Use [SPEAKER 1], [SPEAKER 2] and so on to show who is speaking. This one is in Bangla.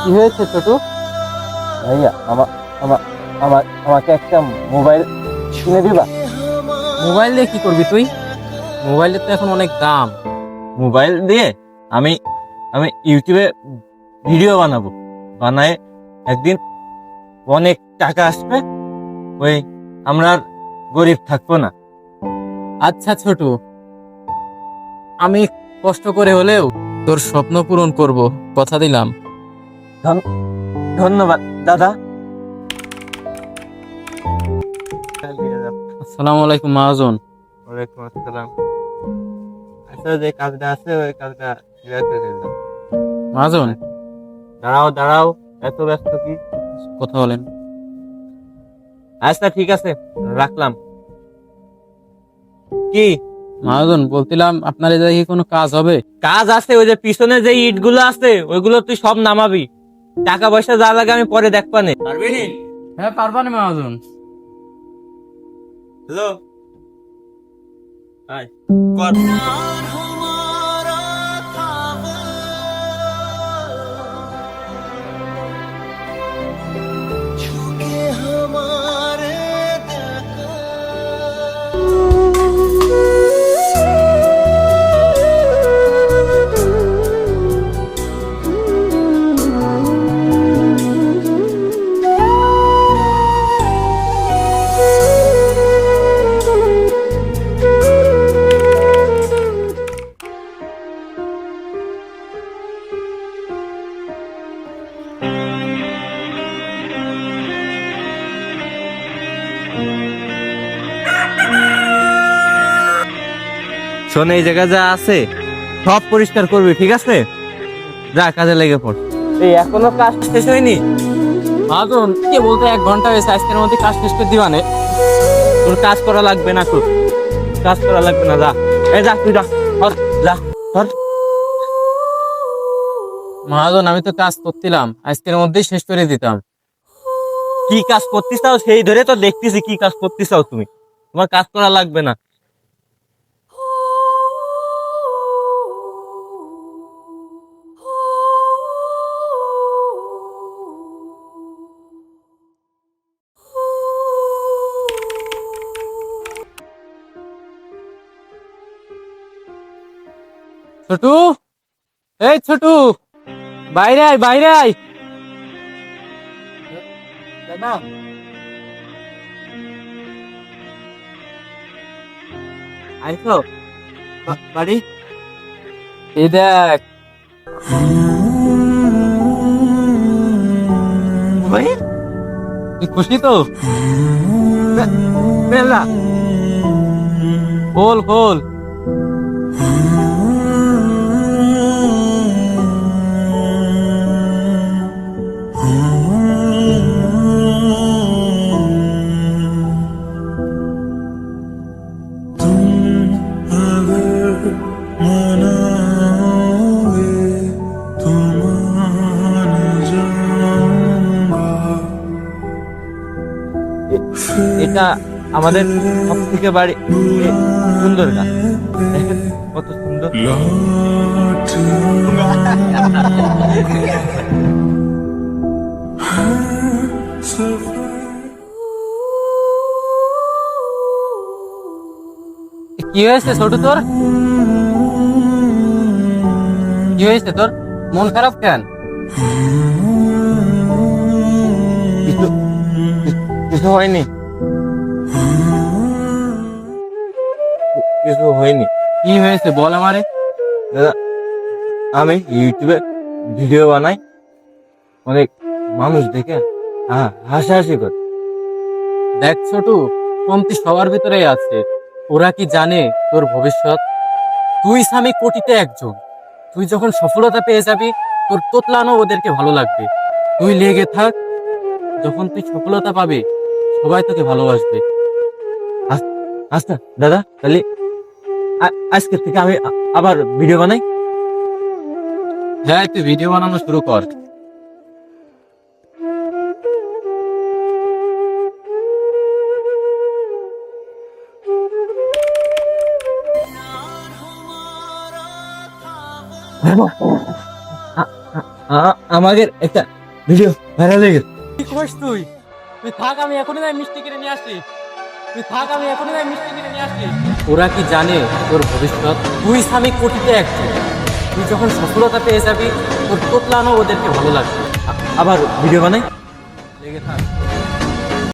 [SPEAKER 1] কি হয়েছে ছোট?
[SPEAKER 2] ভাইয়া আমার আমার আমার আমাকে একটা মোবাইল কিনে দিবা?
[SPEAKER 1] মোবাইল দিয়ে কি করবি তুই? মোবাইলের তো এখন অনেক দাম।
[SPEAKER 2] মোবাইল দিয়ে আমি আমি ইউটিউবে ভিডিও বানাবো, বানায় একদিন অনেক টাকা আসবে, ওই আমরা আর গরিব থাকবো না।
[SPEAKER 1] আচ্ছা ছোট, আমি কষ্ট করে হলেও তোর স্বপ্ন পূরণ করব, কথা দিলাম।
[SPEAKER 2] ধন্যবাদ দাদা।
[SPEAKER 1] আসসালামু আলাইকুম মহাজন।
[SPEAKER 2] ওয়ালাইকুম আসসালাম। আচ্ছা, যে কাজটা আছে ওই কাজটা ক্লিয়ার করে দিলাম।
[SPEAKER 1] মহাজন,
[SPEAKER 2] দাঁড়াও দাঁড়াও, এত ব্যস্ত কি?
[SPEAKER 1] কথা বলেন।
[SPEAKER 2] আচ্ছা ঠিক আছে, রাখলাম। কি
[SPEAKER 1] মহাজন, বলছিলাম আপনার এদিকে কি কোনো কাজ হবে?
[SPEAKER 2] কাজ আছে? ওই যে পিছনে যে ইট গুলো আছে ওইগুলো তুই সব নামাবি, টাকা পয়সা যা লাগে আমি পরে দেখবানে। পারবি নি?
[SPEAKER 1] হ্যাঁ পারবানি মহাজন।
[SPEAKER 2] হ্যালো, হাই, কর। শোন, এই জায়গা যা আছে সব পরিষ্কার করবি, ঠিক আছে? যা, কাজে লেগে পড়। এই এখনো কাজ শেষ হয়নি?
[SPEAKER 1] মহাজন, কে বলতে 1 ঘন্টা হয়েছে, আজকের মধ্যে কাজ শেষ করে দিবানে।
[SPEAKER 2] তোর কাজ করা লাগবে না, তোর কাজ করা লাগবে না, যা। এই যা, তুই যা, ধর, যা, ধর।
[SPEAKER 1] মহাজন, আমি তো কাজ করছিলাম, আজকের মধ্যেই শেষ করে দিতাম।
[SPEAKER 2] কি কাজ করতে চাও সেই ধরে তো দেখতেছি কি কাজ করতে চাও তুমি। তোমার কাজ করা লাগবে না।
[SPEAKER 1] ছোটু, এই ছোটু, বাইরে আয়, বাইরে আয়। দাদা,
[SPEAKER 2] আইছো বাড়ি?
[SPEAKER 1] এই দেখ।
[SPEAKER 2] ভাই,
[SPEAKER 1] তুই খুশি তো?
[SPEAKER 2] বেলা
[SPEAKER 1] খোল খোল।
[SPEAKER 2] এটা আমাদের সব থেকে বাড়ি সুন্দর গাছ, দেখেন কত সুন্দর।
[SPEAKER 1] কি হয়েছে ছোট তোর? কি হয়েছে তোর? মন খারাপ কেন?
[SPEAKER 2] কিছু কিছু হয়নি, কিছু হয়নি।
[SPEAKER 1] কি হয়েছে বল আমারে।
[SPEAKER 2] দাদা, আমি ইউটিউবে ভিডিও বানাই, অনেক মানুষ দেখে হাসাহাসি করে।
[SPEAKER 1] দেখ ছোট, কমতি সবার ভিতরেই আছে। ওরা কি জানে তোর ভবিষ্যৎ? তুই স্বামী কোটিতে একজন। তুই যখন সফলতা পেয়ে যাবি, তোর তোতলানো ওদেরকে ভালো লাগবে। তুই লেগে থাক, যখন তুই সফলতা পাবে সবাই তোকে ভালোবাসবে।
[SPEAKER 2] আচ্ছা দাদা, তাহলে আজকে থেকে আমি আবার ভিডিও বানাই।
[SPEAKER 1] হ্যাঁ, তুই ভিডিও বানানো শুরু কর।
[SPEAKER 2] আমাদের একটা ভিডিও ভাইরাল হয়ে গেছে।
[SPEAKER 1] কি করিস তুই? তুই থাক, আমি এখনই যাই মিষ্টি কিনে নিয়ে আসি। তুই থাক, আমি এখনই যাই মিষ্টি কিনে নিয়ে আসি। ওরা কি জানে তোর ভবিষ্যৎ? তুই স্বামী কোটিতে একজন। তুই যখন সফলতা পেয়ে যাবি, তোর তোতলানো ওদেরকে ভালো লাগবে।
[SPEAKER 2] আবার ভিডিও বানাই।
[SPEAKER 1] লেগে থাক।